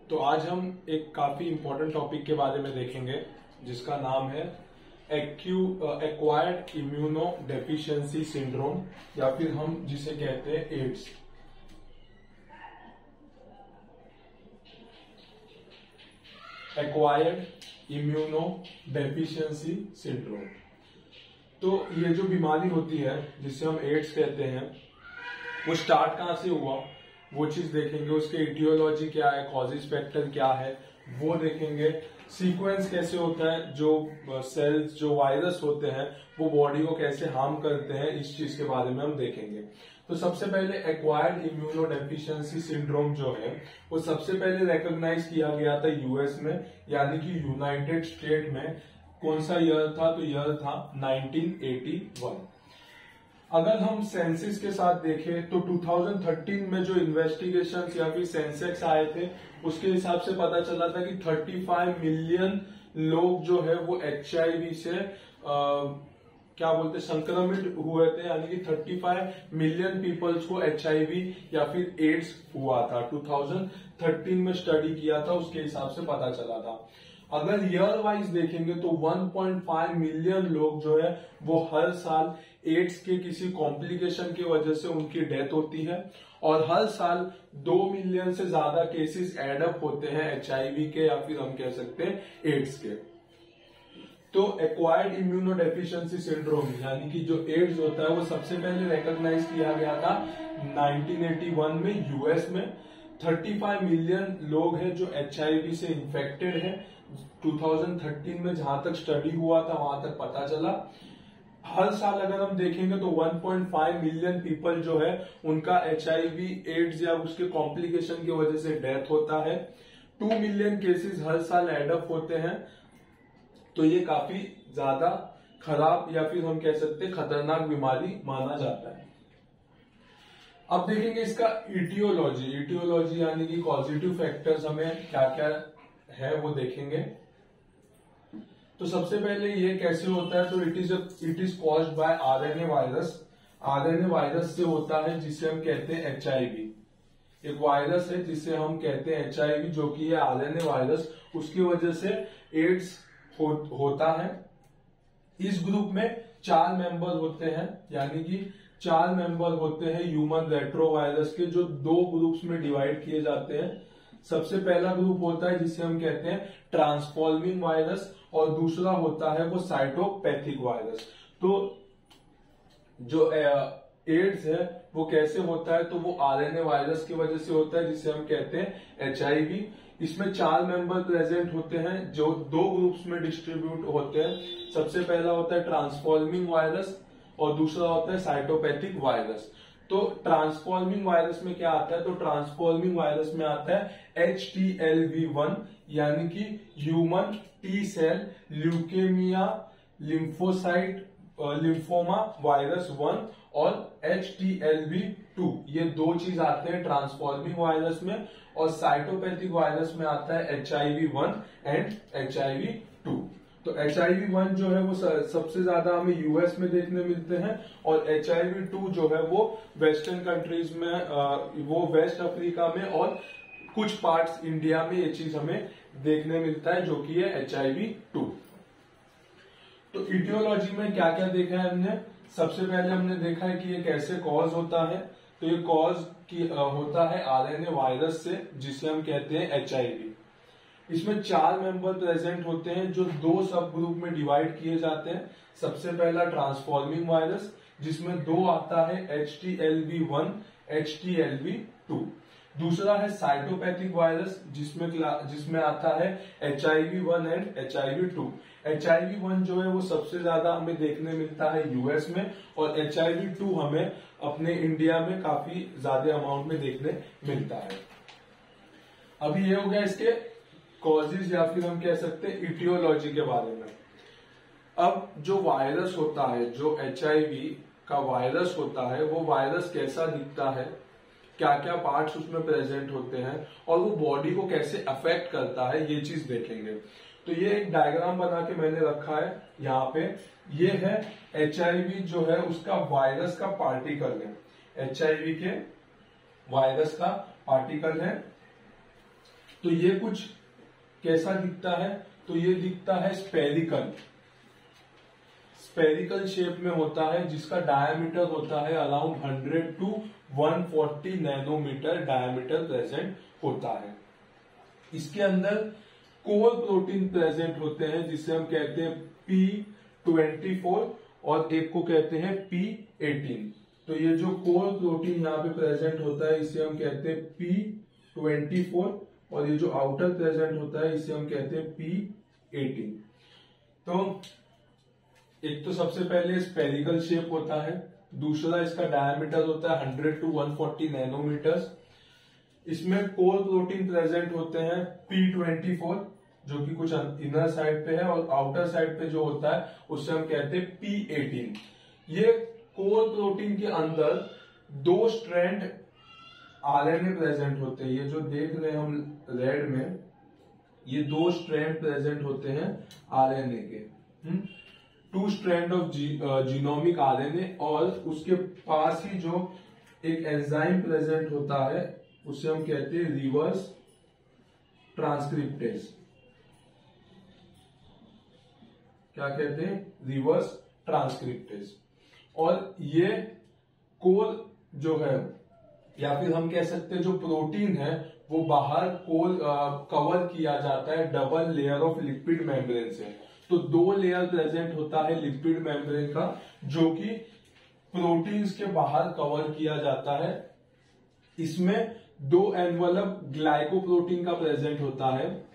तो आज हम एक काफी इंपॉर्टेंट टॉपिक के बारे में देखेंगे जिसका नाम है एक्वायर्ड इम्यूनो डेफिशिएंसी सिंड्रोम या फिर हम जिसे कहते हैं AIDS. Acquired immunodeficiency syndrome. तो ये जो बीमारी होती है जिसे हम एड्स कहते हैं वो स्टार्ट कहां से हुआ वो चीज देखेंगे। उसके इटियोलॉजी क्या है, कॉजेज फैक्टर क्या है वो देखेंगे। सीक्वेंस कैसे होता है, जो सेल्स जो वायरस होते हैं वो बॉडी को कैसे हार्म करते हैं, इस चीज के बारे में हम देखेंगे। तो सबसे पहले एक्वायर्ड इम्यूनो डेफिशिएंसी सिंड्रोम जो है वो सबसे पहले रिकॉग्नाइज किया गया था यूएस में, यानी कि यूनाइटेड स्टेट में। कौन सा ईयर था? तो ईयर था 1981। अगर हम सेंसिस के साथ देखें तो 2013 में जो इन्वेस्टिगेशन या फिर सेंसेक्स आए थे उसके हिसाब से पता चला था कि 35 मिलियन लोग जो है वो HIV से क्या बोलते संक्रमित हुए थे, यानी कि 35 मिलियन पीपल्स को HIV या फिर एड्स हुआ था। 2013 में स्टडी किया था, उसके हिसाब से पता चला था। अगर ईयर वाइज देखेंगे तो 1.5 मिलियन लोग जो है वो हर साल एड्स के किसी कॉम्प्लिकेशन की वजह से उनकी डेथ होती है और हर साल 2 मिलियन से ज्यादा केसेस एडअप होते हैं HIV के या फिर हम कह सकते हैं एड्स के। तो एक्वायर्ड इम्यूनो डेफिशिएंसी सिंड्रोम यानी कि जो एड्स होता है वो सबसे पहले रिकॉग्नाइज किया गया था 1981 में यूएस में। 35 मिलियन लोग हैं जो HIV से इन्फेक्टेड है। 2013 में जहां तक स्टडी हुआ था वहां तक पता चला। हर साल अगर हम देखेंगे तो 1.5 मिलियन पीपल जो है उनका HIV एड्स या उसके कॉम्प्लिकेशन की वजह से डेथ होता है। 2 मिलियन केसेस हर साल एडअप होते हैं। तो ये काफी ज्यादा खराब या फिर हम कह सकते हैं खतरनाक बीमारी माना जाता है। अब देखेंगे इसका इटियोलॉजी यानी कि पॉजिटिव फैक्टर्स हमें क्या क्या है वो देखेंगे। तो सबसे पहले ये कैसे होता है, तो it is caused by RNA virus. RNA virus से होता है जिसे हम कहते हैं HIV। एक वायरस है जिसे हम कहते हैं HIV जो कि है RNA वायरस, उसकी वजह से एड्स होता है। इस ग्रुप में 4 मेंबर होते हैं, यानी कि 4 मेंबर होते हैं ह्यूमन रेट्रोवायरस के, जो 2 ग्रुप्स में डिवाइड किए जाते हैं। सबसे पहला ग्रुप होता है जिसे हम कहते हैं ट्रांसफॉर्मिंग वायरस और दूसरा होता है वो साइटोपैथिक वायरस। तो जो एड्स है वो कैसे होता है, तो वो RNA वायरस की वजह से होता है जिसे हम कहते हैं HIV। इसमें 4 मेंबर प्रेजेंट होते हैं जो 2 ग्रुप्स में डिस्ट्रीब्यूट होते हैं। सबसे पहला होता है ट्रांसफॉर्मिंग वायरस और दूसरा होता है साइटोपैथिक वायरस। तो ट्रांसफॉर्मिंग वायरस में क्या आता है, तो ट्रांसफॉर्मिंग वायरस में आता है HTLV1 यानी कि human T cell leukaemia lymphocyte lymphoma virus 1 और HTLV2, ये 2 चीज आते हैं ट्रांसफॉर्मिंग वायरस में। और साइटोपैथिक वायरस में आता है HIV1 एंड HIV2। तो HIV1 जो है वो सबसे ज्यादा हमें यूएस में देखने मिलते हैं और HIV2 जो है वो वेस्टर्न कंट्रीज में, वो वेस्ट अफ्रीका में और कुछ पार्ट्स इंडिया में ये चीज हमें देखने मिलता है जो कि है HIV2। तो इटियोलॉजी में क्या क्या देखा है हमने? सबसे पहले हमने देखा है कि ये कैसे कॉज होता है। तो ये कॉज होता है RNA वायरस से जिसे हम कहते हैं HIV। इसमें 4 मेंबर प्रेजेंट होते हैं जो 2 सब ग्रुप में डिवाइड किए जाते हैं। सबसे पहला ट्रांसफॉर्मिंग वायरस जिसमें 2 आता है HTLV1 HTLV2। दूसरा है साइटोपैथिक वायरस जिसमें आता है HIV1 एंड HIV2। HIV1 जो है वो सबसे ज्यादा हमें देखने मिलता है यूएस में और HIV2 हमें अपने इंडिया में काफी ज्यादा अमाउंट में देखने मिलता है। अभी ये हो गया इसके कॉजेज या फिर हम कह सकते हैं इटियोलॉजी के बारे में। अब जो वायरस होता है, जो HIV का वायरस होता है, वो वायरस कैसा दिखता है, क्या क्या पार्ट्स उसमें प्रेजेंट होते हैं और वो बॉडी को कैसे अफेक्ट करता है, ये चीज देखेंगे। तो ये एक डायग्राम बना के मैंने रखा है यहाँ पे। ये है HIV जो है उसका वायरस का पार्टिकल है, HIV के वायरस का पार्टिकल है। तो ये कुछ कैसा दिखता है, तो ये दिखता है स्पेरिकल शेप में होता है, जिसका डायमीटर होता है around 100 to 140 nanometre diameter present होता है। इसके अंदर कोर प्रोटीन प्रेजेंट होते हैं, जिसे हम कहते हैं P24 और एक को कहते हैं P18। तो ये जो कोर प्रोटीन यहाँ पे प्रेजेंट होता है इसे हम कहते हैं P24 और ये जो आउटर प्रेजेंट होता है इसे हम कहते हैं P18। तो एक तो सबसे पहले स्पेरिकल शेप होता है, दूसरा इसका डायमीटर होता है 100 to 140 नैनोमीटर। इसमें कोर प्रोटीन प्रेजेंट होते हैं P24 जो कि कुछ इनर साइड पे है, और आउटर साइड पे जो होता है उससे हम कहते हैं P18। ये कोर प्रोटीन के अंदर 2 स्ट्रैंड आरएनए प्रेजेंट होते हैं। ये जो देख रहे हैं हम रेड में, ये 2 स्ट्रैंड प्रेजेंट होते हैं आरएनए के, 2 स्ट्रैंड ऑफ जीनोमिक आरएनए, और उसके पास ही जो एक एंजाइम प्रेजेंट होता है उसे हम कहते हैं रिवर्स ट्रांसक्रिप्टेज। क्या कहते हैं? Reverse transcriptase. और ये कोर जो है, या फिर हम कह सकते हैं जो प्रोटीन है, वो बाहर कोर कवर किया जाता है double layer of lipid membrane से। तो 2 लेयर प्रेजेंट होता है लिपिड मेम्ब्रेन का, जो कि प्रोटीन्स के बाहर कवर किया जाता है। इसमें 2 एनवलप ग्लाइकोप्रोटीन का प्रेजेंट होता है,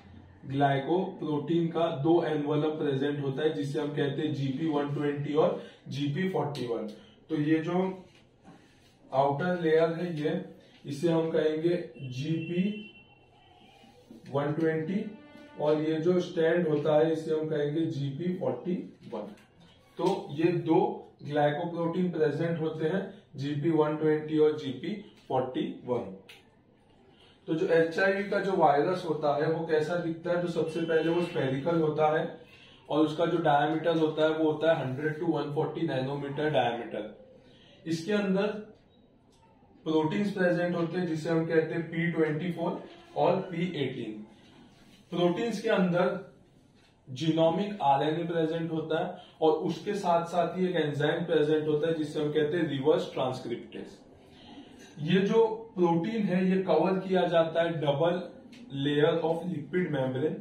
ग्लाइकोप्रोटीन का 2 एनवलप प्रेजेंट होता है, जिसे हम कहते हैं GP120 और GP41। तो ये जो आउटर लेयर है ये, इसे हम कहेंगे GP120, और ये जो स्टैंड होता है इसे हम कहेंगे GP41। तो ये 2 ग्लाइकोप्रोटीन प्रेजेंट होते हैं, GP120 और GP41। तो जो HIV का जो वायरस होता है वो कैसा दिखता है? तो सबसे पहले वो स्पेरिकल होता है, और उसका जो डायमीटर होता है वो होता है 100 to 140 नैनोमीटर डायमीटर। इसके अंदर प्रोटीन्स प्रेजेंट होते हैं, जिसे हम कहते हैं P24 और P18। प्रोटीन्स के अंदर जीनोमिक आरएनए प्रेजेंट होता है, और उसके साथ साथ ही एक एंजाइम प्रेजेंट होता है, जिसे हम कहते हैं रिवर्स ट्रांसक्रिप्टेज। ये जो प्रोटीन है ये कवर किया जाता है double layer of lipid membrane.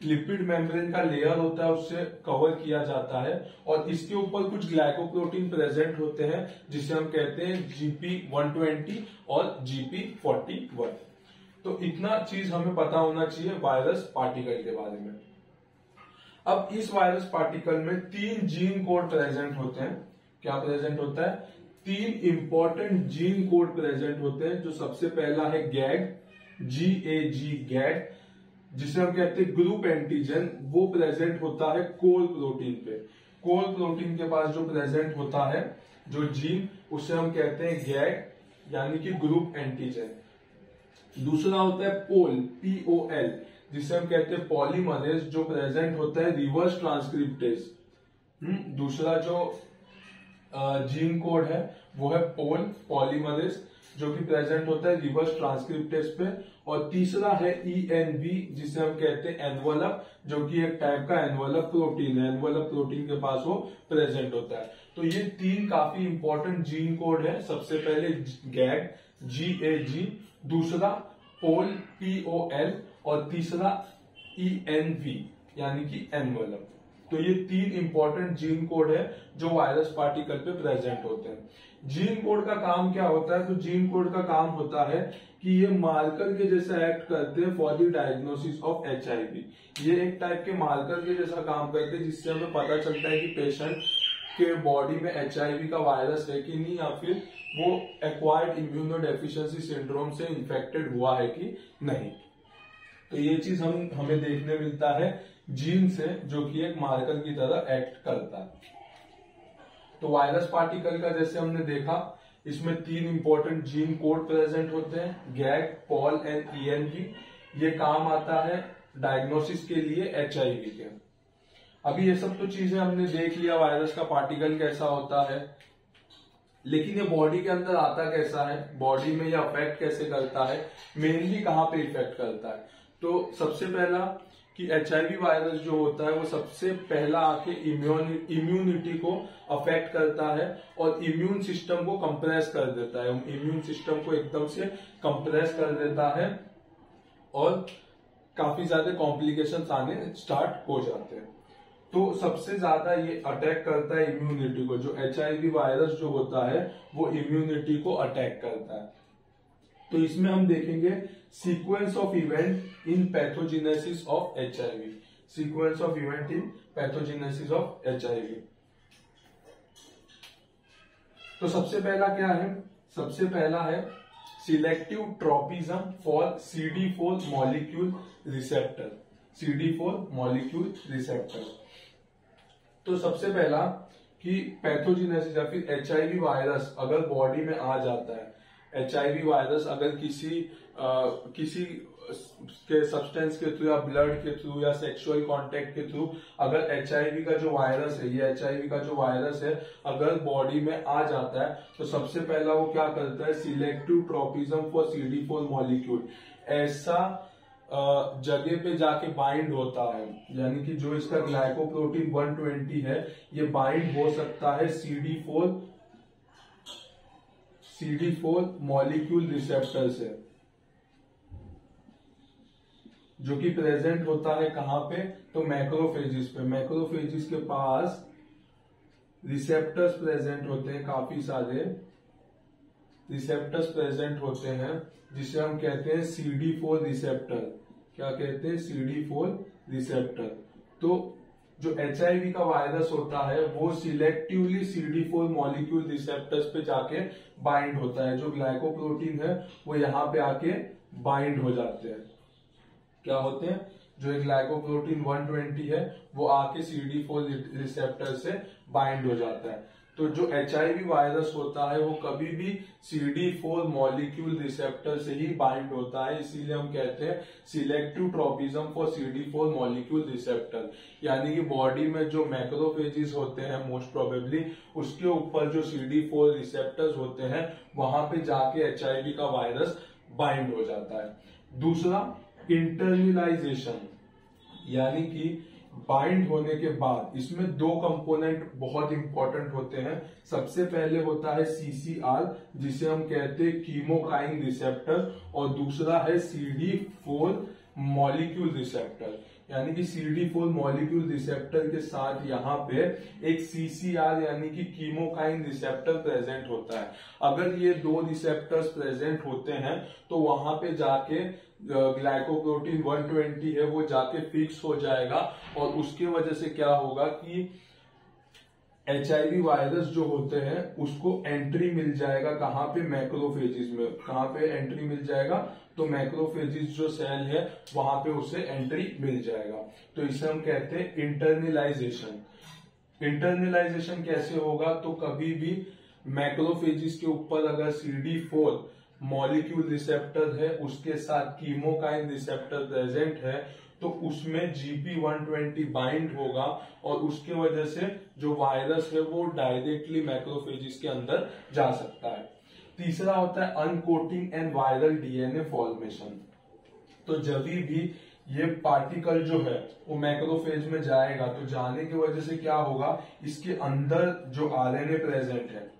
Lipid membrane का लेयर होता है उससे कवर किया जाता है, और इसके ऊपर कुछ ग्लाइकोप्रोटीन प्रेजेंट होते हैं, जिसे हम कहते हैं GP120 और GP41। तो इतना चीज हमें पता होना चाहिए वायरस पार्टिकल के बारे में। अब इस वायरस पार्टिकल में 3 जीन कोड प्रेजेंट होते हैं। क्या प्रेजेंट होता है? 3 इंपॉर्टेंट जीन कोड प्रेजेंट होते हैं। जो सबसे पहला है गैग, GAG, जिसे हम कहते हैं ग्रुप एंटीजन, वो प्रेजेंट होता है कोर प्रोटीन पे। कोर प्रोटीन के पास जो प्रेजेंट होता है जो जीन, उसे हम कहते हैं गैग, यानी कि ग्रुप एंटीजन। दूसरा होता है पोल, POL, जिसे हम कहते हैं पॉलीमरेज, जो प्रेजेंट होता है रिवर्स ट्रांसक्रिप्टेज। दूसरा जो जीन कोड है वो है पोल, पॉलीमरेज, जो कि प्रेजेंट होता है रिवर्स ट्रांसक्रिप्टेज पे। और तीसरा है ENV, जिसे हम कहते हैं एनवलप, जो कि एक टाइप का एनवलप प्रोटीन है। एनवलप प्रोटीन के पास वो प्रेजेंट होता है। तो ये 3 काफी इंपॉर्टेंट जीन कोड है। सबसे पहले गैग, GAG, दूसरा पोल, POL, और तीसरा ENV, यानी कि एनवलप। तो ये 3 इंपॉर्टेंट जीन कोड है जो वायरस पार्टिकल पे प्रेजेंट होते हैं। जीन कोड का काम क्या होता है? तो जीन कोड का काम होता है कि ये मार्कर के जैसा एक्ट करते हैं for the diagnosis of HIV। ये एक टाइप के मार्कर के जैसा काम करते हैं, जिससे हमें पता चलता है कि पेशेंट के बॉडी में HIV का वायरस है कि नहीं, या फिर वो एक्वायर्ड इम्यूनोडेफिशिएंसी सिंड्रोम से इन्फेक्टेड हुआ है कि नहीं। तो ये चीज हमें देखने मिलता है जीन से, जो कि एक मार्कर की तरह एक्ट करता है। तो वायरस पार्टिकल का जैसे हमने देखा, इसमें 3 इंपॉर्टेंट जीन कोड प्रेजेंट होते हैं, गैग, पॉल एंड ENV। ये काम आता है डायग्नोसिस के लिए HIV के। अभी ये सब तो चीजें हमने देख लिया, वायरस का पार्टिकल कैसा होता है, लेकिन ये बॉडी के अंदर आता कैसा है, बॉडी में ये अफेक्ट कैसे करता है, मेनली कहां पे इफेक्ट करता है। तो सबसे पहला कि एचआईवी वायरस जो होता है वो सबसे पहला आके इम्यूनिटी को अफेक्ट करता है और इम्यून सिस्टम को कंप्रेस कर देता है, इम्यून सिस्टम को एकदम से कंप्रेस कर देता है और काफी ज्यादा कॉम्प्लिकेशंस आने स्टार्ट हो जाते हैं। तो सबसे ज्यादा ये अटैक करता है इम्यूनिटी को, जो एचआईवी वायरस जो होता है वो इम्यूनिटी को अटैक करता है। तो इसमें हम देखेंगे sequence of event in pathogenesis of HIV, sequence of event in pathogenesis of HIV. तो सबसे पहला क्या है, सबसे पहला है selective tropism for CD4 molecule receptor, CD4 molecule receptor. तो सबसे पहला कि पैथोजेनेसिस या फिर एचआईवी वायरस अगर बॉडी में आ जाता है, एचआईवी वायरस अगर किसी के सब्सटेंस के थ्रू या ब्लड के थ्रू या सेक्सुअल कांटेक्ट के थ्रू अगर एचआईवी का जो वायरस है, ये एचआईवी का जो वायरस है अगर बॉडी में आ जाता है तो सबसे पहला वो क्या करता है, selective tropism for CD4 molecule, ऐसा जगह पे जाके बाइंड होता है, यानी कि जो इसका ग्लाइकोप्रोटीन 120 है ये बाइंड हो सकता है CD4 मॉलिक्यूल रिसेप्टर से, जो कि प्रेजेंट होता है कहां पे, तो मैक्रोफेजिस पे। मैक्रोफेजिस के पास रिसेप्टर्स प्रेजेंट होते हैं, काफी सारे रिसेप्टर्स प्रेजेंट होते हैं जिसे हम कहते हैं CD4 रिसेप्टर। क्या कहते हैं, CD4 रिसेप्टर। तो जो एचआईवी का वायरस होता है वो सिलेक्टिवली CD4 मॉलिक्यूल रिसेप्टर्स पे जाके बाइंड होता है, जो ग्लाइकोप्रोटीन है वो यहां पे आके बाइंड हो जाते हैं। क्या होते हैं, जो एक ग्लाइकोप्रोटीन 120 है वो आके CD4 रिसेप्टर से बाइंड हो जाता है। तो जो एचआईवी वायरस होता है वो कभी भी CD4 मॉलिक्यूल रिसेप्टर से ही बाइंड होता है, इसीलिए हम कहते हैं selective tropism for CD4 molecule receptor. यानी कि बॉडी में जो मैक्रोफेजिस होते हैं मोस्ट प्रोबेबली उसके ऊपर जो CD4 रिसेप्टर्स होते हैं वहां पे जाके एचआईवी का वायरस बाइंड हो जाता है। दूसरा इंटरनलाइजेशन, यानी कि बाइंड होने के बाद इसमें दो कंपोनेंट बहुत इंपॉर्टेंट होते हैं। सबसे पहले होता है CCR जिसे हम कहते हैं कीमोकाइन रिसेप्टर, और दूसरा है CD4 मॉलिक्यूल रिसेप्टर। यानी कि CD4 मॉलिक्यूल रिसेप्टर के साथ यहाँ पे एक CCR यानी कि कीमोकाइन रिसेप्टर प्रेजेंट होता है। अगर ये दो रिसेप्टर्स प्रेजेंट होते हैं तो वहां पे जाके ग्लाइकोप्रोटीन 120 है वो जाके फिक्स हो जाएगा, और उसके वजह से क्या होगा कि एचआईवी वायरस जो होते हैं उसको एंट्री मिल जाएगा कहां पे, मैक्रोफेजिस में। कहां पे एंट्री मिल जाएगा, तो मैक्रोफेजिस जो सेल है वहां पे उसे एंट्री मिल जाएगा। तो इसे हम कहते हैं इंटरनलाइजेशन। इंटरनलाइजेशन कैसे होगा, तो कभी भी मैक्रोफेजिस के ऊपर अगर CD4 मॉलिक्यूल रिसेप्टर है उसके साथ कीमोकाइन रिसेप्टर प्रेजेंट है तो उसमें GP120 बाइंड होगा, और उसके वजह से जो वायरस है वो डायरेक्टली मैक्रोफेजिस के अंदर जा सकता है। तीसरा होता है uncoating and viral DNA formation. तो जब भी ये पार्टिकल जो है वो मैक्रोफेज में जाएगा तो जाने की वजह से क्या होगा, इसके अंदर जो RNA प्रेजेंट है,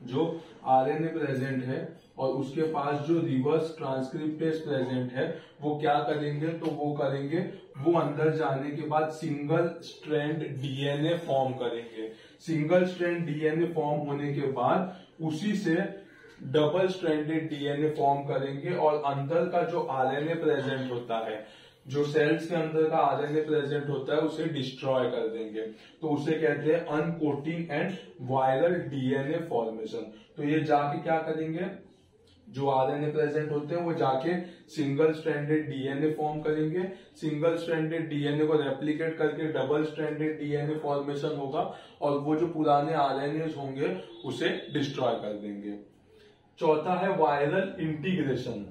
जो RNA प्रेजेंट है और उसके पास जो रिवर्स ट्रांसक्रिप्टेज प्रेजेंट है वो क्या करेंगे, तो वो करेंगे वो अंदर जाने के बाद सिंगल स्ट्रैंड DNA फॉर्म करेंगे। सिंगल स्ट्रैंड DNA फॉर्म होने के बाद उसी से डबल स्ट्रैंडेड DNA फॉर्म करेंगे, और अंदर का जो RNA प्रेजेंट होता है, जो सेल्स के अंदर का RNA प्रेजेंट होता है उसे डिस्ट्रॉय कर देंगे। तो उसे कहते हैं uncoating and viral DNA formation. तो ये जाके क्या करेंगे, जो RNA प्रेजेंट होते हैं वो जाके सिंगल स्ट्रैंडेड DNA फॉर्म करेंगे। सिंगल स्ट्रैंडेड DNA को रेप्लिकेट करके डबल स्ट्रैंडेड DNA फॉर्मेशन होगा, और वो जो पुराने RNAs होंगे उसे डिस्ट्रॉय कर देंगे। चौथा है वायरल इंटीग्रेशन।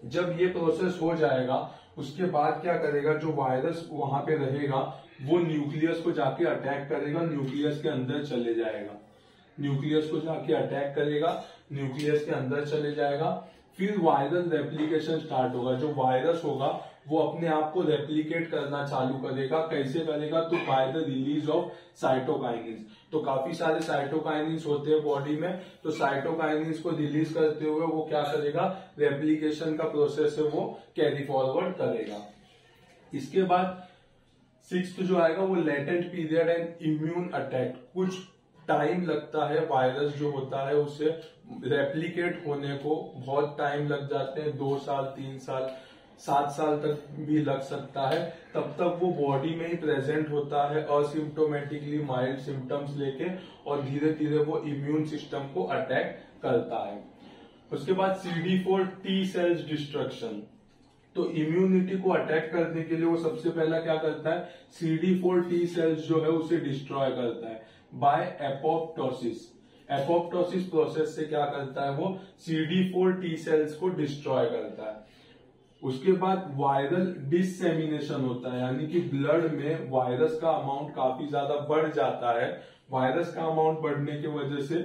जब ये प्रोसेस हो जाएगा उसके बाद क्या करेगा, जो वायरस वहां पे रहेगा वो न्यूक्लियस को जाके अटैक करेगा, न्यूक्लियस के अंदर चले जाएगा, न्यूक्लियस को जाके अटैक करेगा, न्यूक्लियस के अंदर चले जाएगा। फिर वायरल रेप्लिकेशन स्टार्ट होगा। जो वायरस होगा वो अपने आप को रेप्लिकेट करना चालू करेगा। कैसे करेगा? तो by the release of cytokinins. तो काफी सारे साइटोकाइनिन्स होते हैं बॉडी में, तो साइटोकाइनिन्स को रिलीज करते हुए वो क्या करेगा? रेप्लिकेशन का प्रोसेस है वो कैरी फॉरवर्ड करेगा। इसके बाद 6th जो आएगा वो latent period and immune attack. कुछ टाइम लगता है, वायरस जो होता है उसे रेप्लिकेट होने को बहुत टाइम लग जाते हैं, 2 साल 3 साल 7 साल तक भी लग सकता है। तब तक वो बॉडी में ही प्रेजेंट होता है असिम्प्टोमेटिकली माइल्ड सिम्टम्स लेके, और धीरे धीरे वो इम्यून सिस्टम को अटैक करता है। उसके बाद CD4 टी सेल्स डिस्ट्रक्शन। तो इम्यूनिटी को अटैक करने के लिए वो सबसे पहला क्या करता है? CD4 टी सेल्स जो है उसे डिस्ट्रॉय करता है बाय एपोप्टोसिस। एपोप्टोसिस प्रोसेस से क्या करता है? वो CD4 टी सेल्स को डिस्ट्रॉय करता है। उसके बाद वायरल डिसेमिनेशन होता है, यानी कि ब्लड में वायरस का अमाउंट काफी ज्यादा बढ़ जाता है। वायरस का अमाउंट बढ़ने की वजह से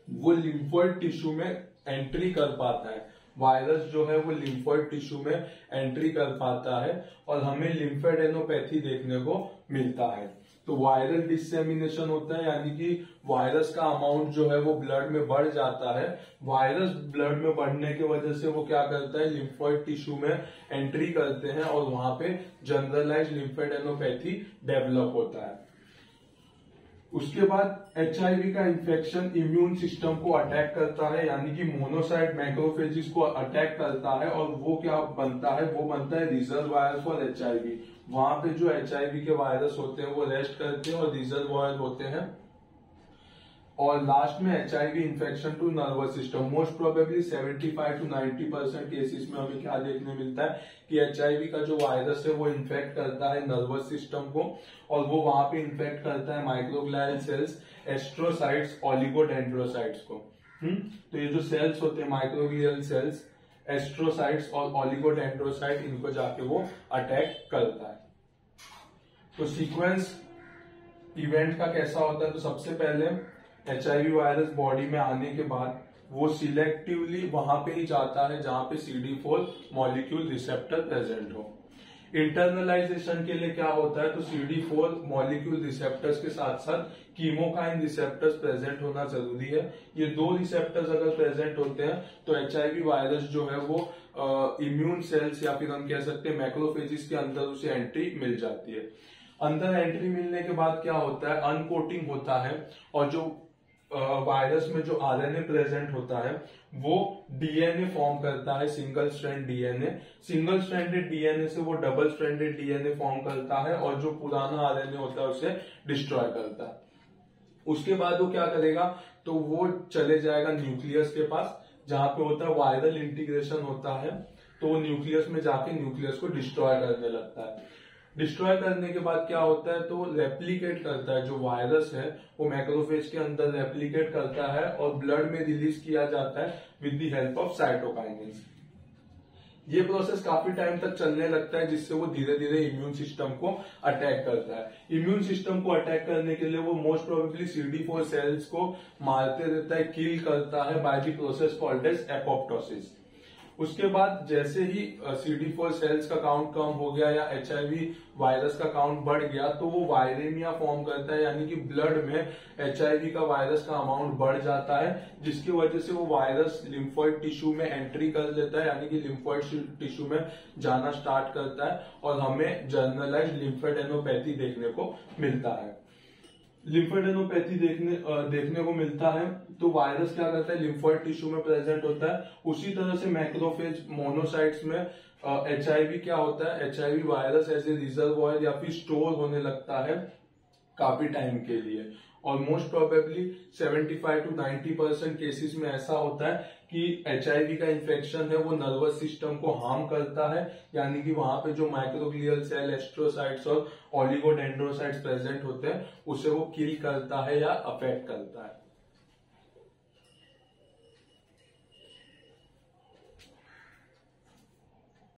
वो लिम्फोइड टिश्यू में एंट्री कर पाता है। वायरस जो है वो लिम्फोइड टिश्यू में एंट्री कर पाता है और हमें लिम्फेडेनोपैथी देखने को मिलता है। तो वायरल डिसेमिनेशन होता है, यानी कि वायरस का अमाउंट जो है वो ब्लड में बढ़ जाता है। वायरस ब्लड में बढ़ने की वजह से वो क्या करता है? लिम्फोइड टिश्यू में एंट्री करते हैं और वहां पे जनरलाइज्ड लिम्फेडेनोपैथी डेवलप होता है। उसके बाद HIV का इन्फेक्शन इम्यून सिस्टम को अटैक करता है, यानी कि मोनोसाइट मैक्रोफेजिस को अटैक करता है, और वो क्या बनता है? वो बनता है रिजर्वायर फॉर HIV। वहां पे जो HIV के वायरस होते हैं वो रेस्ट करते हैं और रिजर्वायर होते हैं। और लास्ट में HIV infection to nervous system. Most probably 75 to 90% cases में हमें क्या देखने मिलता है कि HIV का जो वायरस है वो इन्फेक्ट करता है नर्वस सिस्टम को, और वो वहां पे इन्फेक्ट करता है माइक्रोग्लियल सेल्स, एस्ट्रोसाइट्स, ओलिगोडेंड्रोसाइट्स को। तो ये जो सेल्स होते हैं माइक्रोग्लियल सेल्स, एस्ट्रोसाइट्स और ओलिगोडेंड्रोसाइट, इनको जाके वो अटैक करता है। तो सीक्वेंस इवेंट का कैसा होता है? तो सबसे पहले HIV वायरस बॉडी में आने के बाद वो सिलेक्टिवली वहां पे ही जाता है जहां पे CD4 मॉलिक्यूल रिसेप्टर प्रेजेंट हो। इंटरनलाइजेशन के लिए क्या होता है? तो CD4 मॉलिक्यूल रिसेप्टर्स के साथ साथ कीमोकाइन रिसेप्टर्स प्रेजेंट होना जरूरी है। ये 2 रिसेप्टर्स अगर प्रेजेंट होते हैं तो HIV वायरस जो है वो इम्यून सेल्स या फिर हम कह सकते हैं मैक्रोफेजिस के अंदर उसे एंट्री मिल जाती है। अंदर एंट्री मिलने के बाद क्या होता है? अनकोटिंग होता है, और जो वायरस में जो RNA प्रेजेंट होता है वो DNA फॉर्म करता है, single strand DNA। Single stranded DNA से वो डबल स्ट्रैंडेड DNA फॉर्म करता है और जो पुराना RNA होता है उसे डिस्ट्रॉय करता है। उसके बाद वो क्या करेगा? तो वो चले जाएगा न्यूक्लियस के पास, जहां पे होता है वायरल इंटीग्रेशन होता है। तो वो न्यूक्लियस में जाके न्यूक्लियस को डिस्ट्रॉय करने लगता है। डिस्ट्रॉय करने के बाद क्या होता है? तो रेप्लिकेट करता है। जो वायरस है वो मैक्रोफेज के अंदर रेप्लिकेट करता है और ब्लड में रिलीज किया जाता है with the help of cytokinins. ये प्रोसेस काफी टाइम तक चलने लगता है, जिससे वो धीरे धीरे इम्यून सिस्टम को अटैक करता है। इम्यून सिस्टम को अटैक करने के लिए वो मोस्ट प्रोबेबली CD4 सेल्स को मारते रहता है, किल करता है by the process called as apoptosis. उसके बाद जैसे ही CD4 सेल्स का काउंट कम हो गया या HIV वायरस का काउंट बढ़ गया, तो वो वायरेमिया फॉर्म करता है, यानी कि ब्लड में HIV का वायरस का अमाउंट बढ़ जाता है, जिसकी वजह से वो वायरस लिम्फोइड टिश्यू में एंट्री कर लेता है, यानी कि लिम्फोइड टिश्यू में जाना स्टार्ट करता है और हमें जनरलाइज्ड लिम्फेडेनोपैथी देखने को मिलता है। लिम्फेडेनोपैथी देखने को मिलता है तो वायरस क्या करता है? लिम्फोइड टिश्यू में प्रेजेंट होता है। उसी तरह से मैक्रोफेज मोनोसाइट्स में HIV क्या होता है? HIV virus as a reservoir या फिर स्टोर होने लगता है काफी टाइम के लिए, और मोस्ट प्रोबेबली 75 to 90% केसेस में ऐसा होता है कि HIV का इन्फेक्शन है वो नर्वस सिस्टम को हार्म करता है, यानी कि वहां पे जो माइक्रोग्लियल सेल, एस्ट्रोसाइट्स और ओलिगोडेंड्रोसाइट्स प्रेजेंट होते हैं उसे वो किल करता है या अफेक्ट करता है।